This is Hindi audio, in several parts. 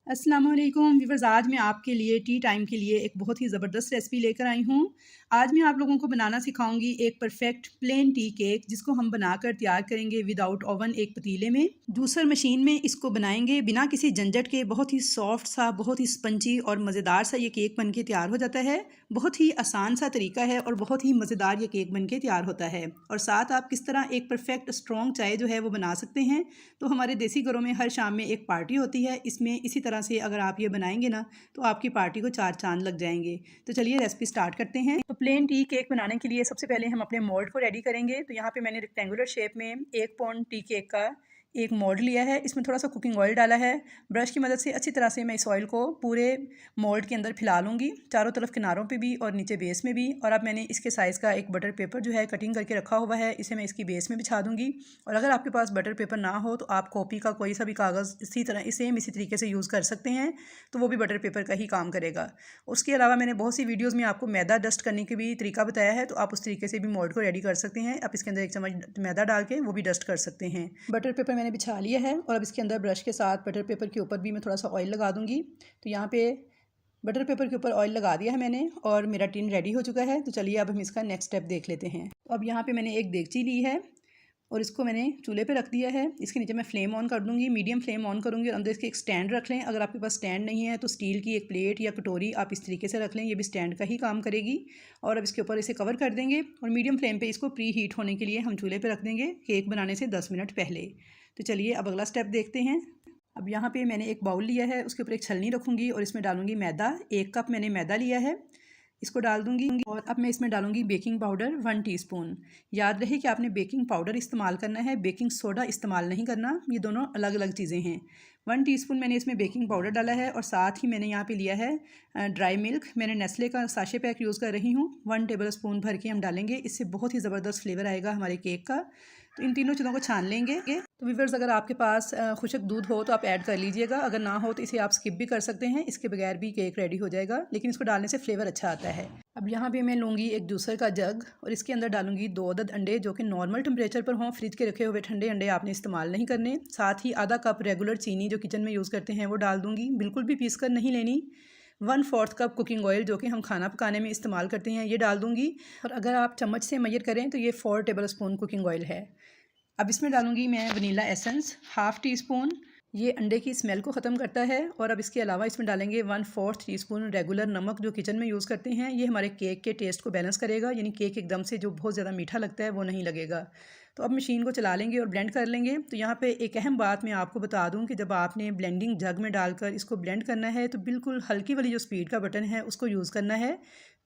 अस्सलामुअलैकुम व्यूअर्स, आज मैं आपके लिए टी टाइम के लिए एक बहुत ही ज़बरदस्त रेसिपी लेकर आई हूँ। आज मैं आप लोगों को बनाना सिखाऊंगी एक परफेक्ट प्लेन टी केक, जिसको हम बनाकर तैयार करेंगे विदाउट ओवन एक पतीले में। जूसर मशीन में इसको बनाएंगे बिना किसी झंझट के। बहुत ही सॉफ्ट सा, बहुत ही स्पंजी और मज़ेदार सा ये केक बन के तैयार हो जाता है। बहुत ही आसान सा तरीका है और बहुत ही मज़ेदार ये केक बन के तैयार होता है। और साथ आप किस तरह एक परफेक्ट स्ट्रॉन्ग चाय जो है वो बना सकते हैं। तो हमारे देसी घरों में हर शाम में एक पार्टी होती है, इसमें इसी तरह से अगर आप ये बनाएंगे ना तो आपकी पार्टी को चार चांद लग जाएंगे। तो चलिए रेसिपी स्टार्ट करते हैं। तो प्लेन टी केक बनाने के लिए सबसे पहले हम अपने मोल्ड को रेडी करेंगे। तो यहाँ पे मैंने रेक्टेंगुलर शेप में 1 पाउंड टी केक का एक मोल्ड लिया है। इसमें थोड़ा सा कुकिंग ऑयल डाला है। ब्रश की मदद से अच्छी तरह से मैं इस ऑयल को पूरे मोल्ड के अंदर फैला लूँगी, चारों तरफ किनारों पे भी और नीचे बेस में भी। और अब मैंने इसके साइज़ का एक बटर पेपर जो है कटिंग करके रखा हुआ है, इसे मैं इसकी बेस में बिछा दूँगी। और अगर आपके पास बटर पेपर ना हो तो आप कॉपी का कोई सा भी कागज़ इसी तरह सेम इसी तरीके से यूज़ कर सकते हैं, तो वो भी बटर पेपर का ही काम करेगा। उसके अलावा मैंने बहुत सी वीडियोज़ में आपको मैदा डस्ट करने के भी तरीका बताया है, तो आप उस तरीके से भी मोल्ड को रेडी कर सकते हैं। आप इसके अंदर 1 चम्मच मैदा डाल के वो भी डस्ट कर सकते हैं। बटर पेपर मैंने बिछा लिया है और अब इसके अंदर ब्रश के साथ बटर पेपर के ऊपर भी मैं थोड़ा सा ऑयल लगा दूँगी। तो यहाँ पे बटर पेपर के ऊपर ऑयल लगा दिया है मैंने और मेरा टिन रेडी हो चुका है। तो चलिए अब हम इसका नेक्स्ट स्टेप देख लेते हैं। तो अब यहाँ पे मैंने एक देगची ली है और इसको मैंने चूल्हे पे रख दिया है। इसके नीचे मैं फ्लेम ऑन कर दूँगी, मीडियम फ्लेम ऑन करूँगी और अंदर इसके एक स्टैंड रख लें। अगर आपके पास स्टैंड नहीं है तो स्टील की एक प्लेट या कटोरी आप इस तरीके से रख लें, ये भी स्टैंड का ही काम करेगी। और अब इसके ऊपर इसे कवर कर देंगे और मीडियम फ्लेम पे इसको प्री हीट होने के लिए हम चूल्हे पे रख देंगे, केक बनाने से 10 मिनट पहले। तो चलिए अब अगला स्टेप देखते हैं। अब यहाँ पे मैंने एक बाउल लिया है, उसके ऊपर एक छलनी रखूँगी और इसमें डालूँगी मैदा। 1 कप मैंने मैदा लिया है, इसको डाल दूंगी। और अब मैं इसमें डालूंगी बेकिंग पाउडर 1 टीस्पून। याद रहे कि आपने बेकिंग पाउडर इस्तेमाल करना है, बेकिंग सोडा इस्तेमाल नहीं करना, ये दोनों अलग अलग चीज़ें हैं। 1 टीस्पून मैंने इसमें बेकिंग पाउडर डाला है और साथ ही मैंने यहाँ पे लिया है ड्राई मिल्क। मैंने नेस्ले का साशे पैक यूज़ कर रही हूँ। 1 टेबल स्पून भर के हम डालेंगे, इससे बहुत ही ज़बरदस्त फ्लेवर आएगा हमारे केक का। तो इन तीनों चीज़ों को छान लेंगे। तो व्यूअर्स, अगर आपके पास खुशक दूध हो तो आप ऐड कर लीजिएगा, अगर ना हो तो इसे आप स्किप भी कर सकते हैं, इसके बगैर भी केक रेडी हो जाएगा, लेकिन इसको डालने से फ्लेवर अच्छा आता है। अब यहाँ पे मैं लूँगी एक जूसर का जग और इसके अंदर डालूंगी 2 अदद अंडे, जो कि नॉर्मल टेम्परेचर पर हों, फ्रिज के रखे हुए ठंडे अंडे आपने इस्तेमाल नहीं करने। साथ ही आधा कप रेगुलर चीनी जो किचन में यूज़ करते हैं वो डाल दूँगी, बिल्कुल भी पीस कर नहीं लेनी। 1/4 कप कुकिंग ऑयल जो कि हम खाना पकाने में इस्तेमाल करते हैं ये डाल दूँगी। और अगर आप चम्मच से मेजर करें तो ये 4 टेबल स्पून कुकिंग ऑयल है। अब इसमें डालूंगी मैं वनीला एसेंस 1/2 टीस्पून, ये अंडे की स्मेल को ख़त्म करता है। और अब इसके अलावा इसमें डालेंगे 1/4 टीस्पून रेगुलर नमक जो किचन में यूज़ करते हैं, ये हमारे केक के टेस्ट को बैलेंस करेगा, यानी केक एकदम से जो बहुत ज़्यादा मीठा लगता है वो नहीं लगेगा। तो अब मशीन को चला लेंगे और ब्लेंड कर लेंगे। तो यहाँ पे एक अहम बात मैं आपको बता दूँ कि जब आपने ब्लेंडिंग जग में डालकर इसको ब्लेंड करना है तो बिल्कुल हल्की वाली जो स्पीड का बटन है उसको यूज़ करना है,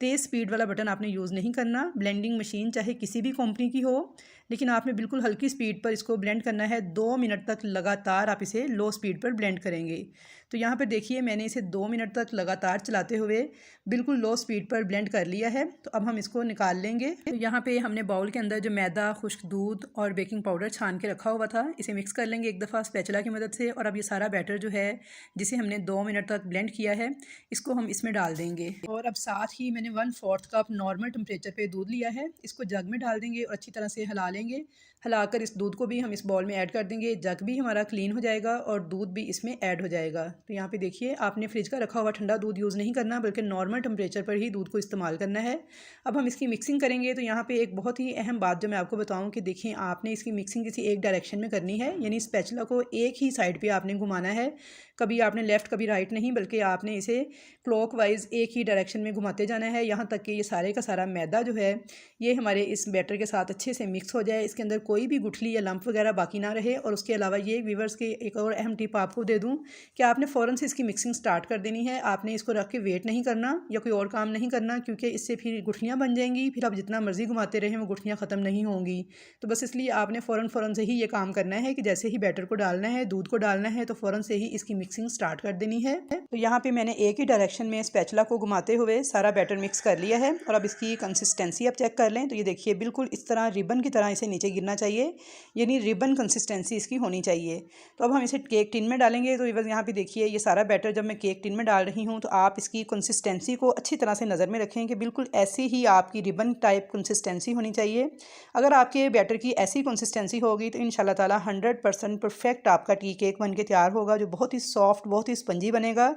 तेज़ स्पीड वाला बटन आपने यूज़ नहीं करना। ब्लेंडिंग मशीन चाहे किसी भी कंपनी की हो, लेकिन आपने बिल्कुल हल्की स्पीड पर इसको ब्लेंड करना है। 2 मिनट तक लगातार आप इसे लो स्पीड पर ब्लेंड करेंगे। तो यहाँ पर देखिए मैंने इसे 2 मिनट तक लगातार चलाते हुए बिल्कुल लो स्पीड पर ब्लेंड कर लिया है। तो अब हम इसको निकाल लेंगे। तो यहाँ पे हमने बाउल के अंदर जो मैदा, खुश्क दूध और बेकिंग पाउडर छान के रखा हुआ था, इसे मिक्स कर लेंगे एक दफ़ा स्पैचुला की मदद से। और अब ये सारा बैटर जो है जिसे हमने 2 मिनट तक ब्लेंड किया है, इसको हम इसमें डाल देंगे। और अब साथ ही मैंने 1/4 कप नॉर्मल टेम्परेचर पे दूध लिया है, इसको जग में डाल देंगे और अच्छी तरह से हिला लेंगे। हिलाकर इस दूध को भी हम इस बाउल में ऐड कर देंगे, जग भी हमारा क्लीन हो जाएगा और दूध भी इसमें ऐड हो जाएगा। तो यहाँ पे देखिए आपने फ्रिज का रखा हुआ ठंडा दूध यूज़ नहीं करना, बल्कि नॉर्मल टेम्परेचर पर ही दूध को इस्तेमाल करना है। अब हम इसकी मिक्सिंग करेंगे। तो यहाँ पे एक बहुत ही अहम बात जो मैं आपको बताऊँ कि देखिए आपने इसकी मिक्सिंग किसी एक डायरेक्शन में करनी है, यानी स्पैचुला को एक ही साइड पे आपने घुमाना है, कभी आपने लेफ़्ट कभी राइट नहीं, बल्कि आपने इसे क्लॉकवाइज एक ही डायरेक्शन में घुमाते जाना है, यहाँ तक कि ये सारे का सारा मैदा जो है ये हमारे इस बैटर के साथ अच्छे से मिक्स हो जाए, इसके अंदर कोई भी गुठली या लंप वगैरह बाकी ना रहे। और उसके अलावा ये व्यूअर्स की एक और अहम टिप आपको दे दूँ कि आपने फ़ौरन से इसकी मिक्सिंग स्टार्ट कर देनी है। आपने इसको रख के वेट नहीं करना या कोई और काम नहीं करना, क्योंकि इससे फिर गुठलियाँ बन जाएंगी, फिर आप जितना मर्जी घुमाते रहें वो गुठलियाँ ख़त्म नहीं होंगी। तो बस इसलिए आपने फ़ौरन से ही ये काम करना है कि जैसे ही बैटर को डालना है, दूध को डालना है, तो फ़ौरन से ही इसकी मिक्सिंग स्टार्ट कर देनी है। तो यहाँ पे मैंने एक ही डायरेक्शन में स्पैचुला को घुमाते हुए सारा बैटर मिक्स कर लिया है। और अब इसकी कंसिस्टेंसी आप चेक कर लें। तो ये देखिए बिल्कुल इस तरह रिबन की तरह इसे नीचे गिरना चाहिए, यानी रिबन कंसिस्टेंसी इसकी होनी चाहिए। तो अब हम इसे केक टिन में डालेंगे। तो यहाँ पे देखिए ये सारा बैटर जब मैं केक टिन में डाल रही हूँ तो आप इसकी कंसिस्टेंसी को अच्छी तरह से नज़र में रखें कि बिल्कुल ऐसी ही आपकी रिबन टाइप कंसिस्टेंसी होनी चाहिए। अगर आपके बैटर की ऐसी कंसिस्टेंसी होगी तो इंशाल्लाह ताला 100% परफेक्ट आपका टी केक बन के तैयार होगा, जो बहुत ही सॉफ्ट, बहुत ही स्पंजी बनेगा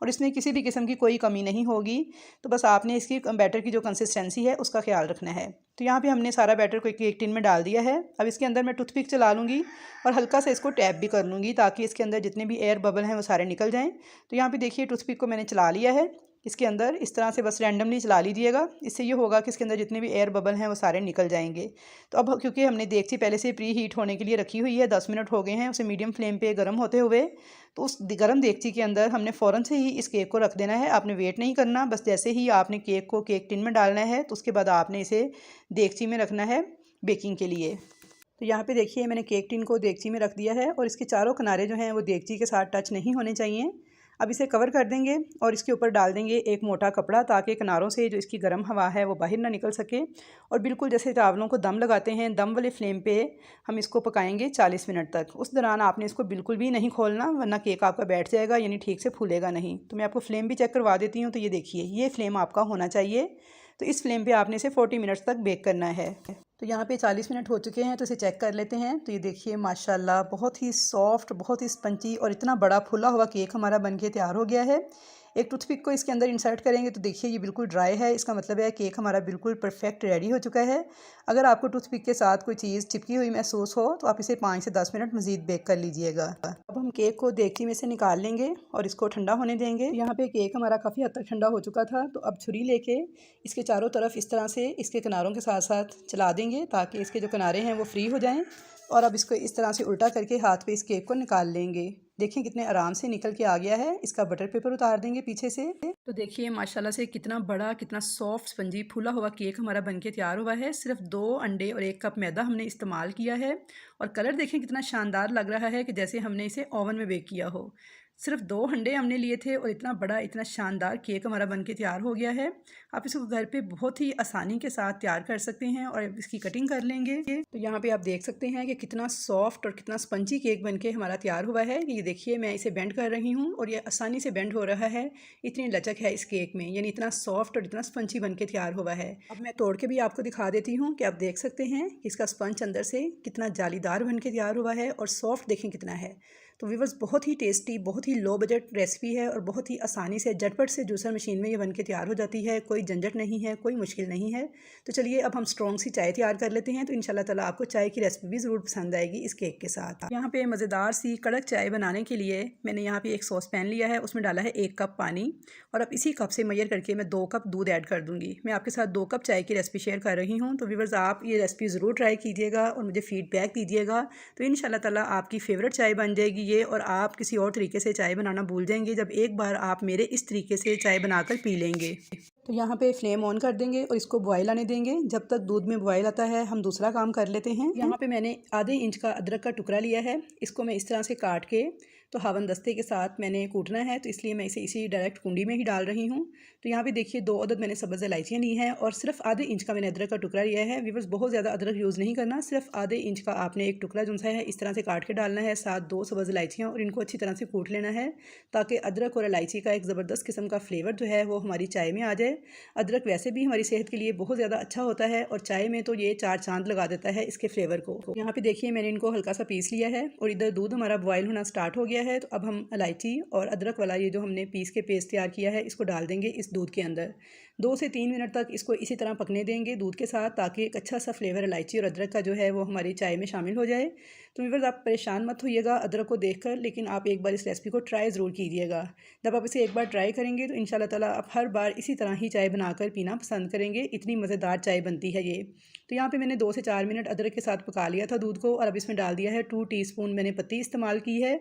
और इसमें किसी भी किस्म की कोई कमी नहीं होगी। तो बस आपने इसकी बैटर की जो कंसिस्टेंसी है उसका ख्याल रखना है। तो यहाँ पे हमने सारा बैटर को केक टिन में डाल दिया है। अब इसके अंदर मैं टूथपिक चला लूँगी और हल्का सा इसको टैप भी कर लूँगी ताकि इसके अंदर जितने भी एयर बबल हैं वो सारे निकल जाएँ। तो यहाँ पे देखिए टूथपिक को मैंने चला लिया है। इसके अंदर इस तरह से बस रैंडमली चला लीजिएगा। इससे ये होगा कि इसके अंदर जितने भी एयर बबल हैं वो सारे निकल जाएंगे। तो अब क्योंकि हमने देगची पहले से प्री हीट होने के लिए रखी हुई है, 10 मिनट हो गए हैं उसे मीडियम फ्लेम पे गर्म होते हुए, तो उस गर्म देगची के अंदर हमने फ़ौरन से ही इस केक को रख देना है। आपने वेट नहीं करना, बस जैसे ही आपने केक को केक टिन में डालना है तो उसके बाद आपने इसे देगची में रखना है बेकिंग के लिए। तो यहाँ पे देखिए मैंने केक टिन को देगची में रख दिया है और इसके चारों किनारे जो हैं वो देगची के साथ टच नहीं होने चाहिए। अब इसे कवर कर देंगे और इसके ऊपर डाल देंगे एक मोटा कपड़ा ताकि किनारों से जो इसकी गर्म हवा है वो बाहर ना निकल सके। और बिल्कुल जैसे चावलों को दम लगाते हैं, दम वाले फ्लेम पे हम इसको पकाएंगे 40 मिनट तक। उस दौरान आपने इसको बिल्कुल भी नहीं खोलना वरना केक आपका बैठ जाएगा, यानी ठीक से फूलेगा नहीं। तो मैं आपको फ्लेम भी चेक करवा देती हूँ। तो ये देखिए ये फ्लेम आपका होना चाहिए। तो इस फ्लेम पे आपने इसे 40 मिनट्स तक बेक करना है। तो यहाँ पे 40 मिनट हो चुके हैं तो इसे चेक कर लेते हैं। तो ये देखिए माशाल्लाह बहुत ही सॉफ्ट, बहुत ही स्पंजी और इतना बड़ा फूला हुआ केक हमारा बनके तैयार हो गया है। एक टूथपिक को इसके अंदर इंसर्ट करेंगे तो देखिए ये बिल्कुल ड्राई है, इसका मतलब है केक हमारा बिल्कुल परफेक्ट रेडी हो चुका है। अगर आपको टूथपिक के साथ कोई चीज़ चिपकी हुई महसूस हो तो आप इसे 5 से 10 मिनट मज़ीद बेक कर लीजिएगा। अब हम केक को देगची में से निकाल लेंगे और इसको ठंडा होने देंगे। यहाँ पे केक हमारा काफ़ी हद तक ठंडा हो चुका था। तो अब छुरी लेके इसके चारों तरफ इस तरह से इसके किनारों के साथ साथ चला देंगे ताकि इसके जो किनारे हैं वो फ्री हो जाएँ। और अब इसको इस तरह से उल्टा करके हाथ पे इस केक को निकाल लेंगे। देखिए कितने आराम से निकल के आ गया है। इसका बटर पेपर उतार देंगे पीछे से। तो देखिए माशाल्लाह से कितना बड़ा, कितना सॉफ्ट स्पंजी फूला हुआ केक हमारा बनके तैयार हुआ है। सिर्फ 2 अंडे और 1 कप मैदा हमने इस्तेमाल किया है और कलर देखें कितना शानदार लग रहा है कि जैसे हमने इसे ओवन में बेक किया हो। सिर्फ 2 अंडे हमने लिए थे और इतना बड़ा, इतना शानदार केक हमारा बनके तैयार हो गया है। आप इसको घर पे बहुत ही आसानी के साथ तैयार कर सकते हैं और इसकी कटिंग कर लेंगे। तो यहाँ पे आप देख सकते हैं कि कितना सॉफ्ट और कितना स्पंजी केक बनके हमारा तैयार हुआ है। ये देखिए मैं इसे बेंड कर रही हूँ और ये आसानी से बेंड हो रहा है। इतनी लचक है इस केक में, यानी इतना सॉफ्ट और इतना स्पंजी बनके तैयार हुआ है। अब मैं तोड़ के भी आपको दिखा देती हूँ कि आप देख सकते हैं कि इसका स्पंज अंदर से कितना जालीदार बनके तैयार हुआ है और सॉफ्ट देखें कितना है। तो व्यूअर्स बहुत ही टेस्टी, बहुत ही लो बजट रेसिपी है और बहुत ही आसानी से झटपट से जूसर मशीन में ये बनके तैयार हो जाती है। कोई झंझट नहीं है, कोई मुश्किल नहीं है। तो चलिए अब हम स्ट्रॉन्ग सी चाय तैयार कर लेते हैं। तो इंशाल्लाह ताला आपको चाय की रेसिपी भी ज़रूर पसंद आएगी इस केक के साथ। यहाँ पे मज़ेदार सी कड़क चाय बनाने के लिए मैंने यहाँ पे एक सॉस पैन लिया है, उसमें डाला है 1 कप पानी और अब इसी कप से मेजर करके मैं 2 कप दूध ऐड कर दूँगी। मैं आपके साथ 2 कप चाय की रेसिपी शेयर कर रही हूँ। तो व्यूअर्स आप ये रेसिपी ज़रूर ट्राई कीजिएगा और मुझे फीडबैक दीजिएगा। तो इंशाल्लाह ताला आपकी फ़ेवरेट चाय बन जाएगी ये और आप किसी और तरीके से चाय बनाना भूल जाएंगे जब एक बार आप मेरे इस तरीके से चाय बनाकर पी लेंगे। तो यहाँ पे फ्लेम ऑन कर देंगे और इसको बॉयल आने देंगे। जब तक दूध में बॉयल आता है हम दूसरा काम कर लेते हैं। यहाँ पे मैंने आधे इंच का अदरक का टुकड़ा लिया है, इसको मैं इस तरह से काट के तो हावन दस्ते के साथ मैंने कूटना है, तो इसलिए मैं इसे इसी डायरेक्ट कुंडी में ही डाल रही हूँ। तो यहाँ पे देखिए 2 अदद मैंने सब्ज़ इलायचियाँ ली हैं और सिर्फ आधे इंच का मैंने अदरक का टुकड़ा लिया है। व्यूअर्स बहुत ज़्यादा अदरक यूज़ नहीं करना, सिर्फ आधे इंच का आपने एक टुकड़ा जो है इस तरह से काट के डालना है, साथ 2 सब्ज़ इलायचियाँ और इनको अच्छी तरह से कूट लेना है ताकि अदरक और इलायची का एक ज़बरदस्त किस्म का फ्लेवर जो है वो हमारी चाय में आ जाए। अदरक वैसे भी हमारी सेहत के लिए बहुत ज़्यादा अच्छा होता है और चाय में तो ये 4 चांद लगा देता है इसके फ्लेवर को। यहाँ पे देखिए मैंने इनको हल्का सा पीस लिया है और इधर दूध हमारा बॉयल होना स्टार्ट हो गया है। तो अब हम इलायची और अदरक वाला ये जो हमने पीस के पेस्ट तैयार किया है इसको डाल देंगे इस दूध के अंदर। 2 से 3 मिनट तक इसको इसी तरह पकने देंगे दूध के साथ ताकि एक अच्छा सा फ्लेवर इलायची और अदरक का जो है वो हमारी चाय में शामिल हो जाए। तो व्यूअर्स आप परेशान मत होइएगा अदरक को देखकर, लेकिन आप एक बार इस रेसिपी को ट्राई ज़रूर कीजिएगा। जब आप इसे एक बार ट्राई करेंगे तो इंशाल्लाह ताला आप हर बार इसी तरह ही चाय बनाकर पीना पसंद करेंगे। इतनी मज़ेदार चाय बनती है ये। तो यहाँ पे मैंने 2 से 4 मिनट अदरक के साथ पका लिया था दूध को और अब इसमें डाल दिया है 2 टीस्पून मैंने पत्ती इस्तेमाल की है।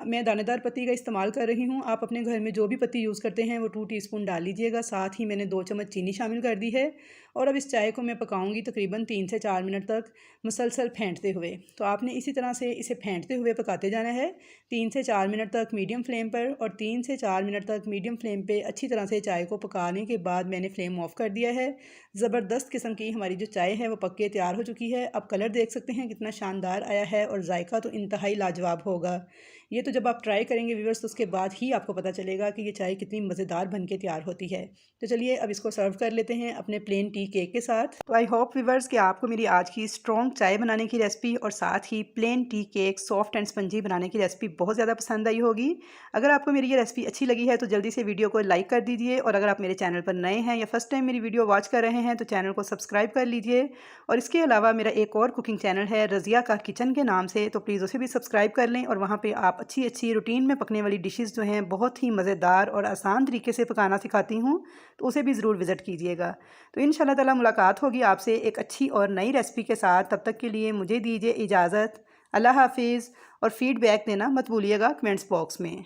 मैं दानेदार पत्ती का इस्तेमाल कर रही हूँ, आप अपने घर में जो भी पत्ती यूज़ करते हैं वो 2 टीस्पून डाल लीजिएगा। साथ ही मैंने 2 चम्मच चीनी शामिल कर दी है और अब इस चाय को मैं पकाऊंगी तकरीबन 3 से 4 मिनट तक मुसलसल फेंटते हुए। तो आपने इसी तरह से इसे फेंटते हुए पकाते जाना है 3 से 4 मिनट तक मीडियम फ्लेम पर। और 3 से 4 मिनट तक मीडियम फ्लेम पे अच्छी तरह से चाय को पकाने के बाद मैंने फ्लेम ऑफ कर दिया है। ज़बरदस्त किस्म की हमारी जो चाय है वो पक के तैयार हो चुकी है। अब कलर देख सकते हैं कितना शानदार आया है और जायका तो इंतहाई लाजवाब होगा। ये तो जब आप ट्राई करेंगे व्यूअर्स तो उसके बाद ही आपको पता चलेगा कि ये चाय कितनी मज़ेदार बन के तैयार होती है। तो चलिए अब इसको सर्व कर लेते हैं अपने प्लेन टी टी केक के साथ। तो आई होप व्यूअर्स कि आपको मेरी आज की स्ट्रॉन्ग चाय बनाने की रेसिपी और साथ ही plain tea cake soft and spongy बनाने की रेसिपी बहुत ज़्यादा पसंद आई होगी। अगर आपको मेरी ये रेसिपी अच्छी लगी है तो जल्दी से वीडियो को लाइक कर दीजिए, और अगर आप मेरे चैनल पर नए हैं या फर्स्ट टाइम मेरी वीडियो वॉच कर रहे हैं तो चैनल को सब्सक्राइब कर लीजिए। और इसके अलावा मेरा एक और कुकिंग चैनल है रज़िया का किचन के नाम से, तो प्लीज़ उसे भी सब्सक्राइब कर लें। और वहाँ पे आप अच्छी अच्छी रूटीन में पकने वाली डिशेज़ जो हैं बहुत ही मज़ेदार और आसान तरीके से पकाना सिखाती हूँ, तो उसे भी ज़रूर विज़िट कीजिएगा। तो इंशाल्लाह ताला मुलाकात होगी आपसे एक अच्छी और नई रेसिपी के साथ। तब तक के लिए मुझे दीजिए इजाज़त। अल्लाह हाफिज़। और फ़ीडबैक देना मत भूलिएगा कमेंट्स बॉक्स में।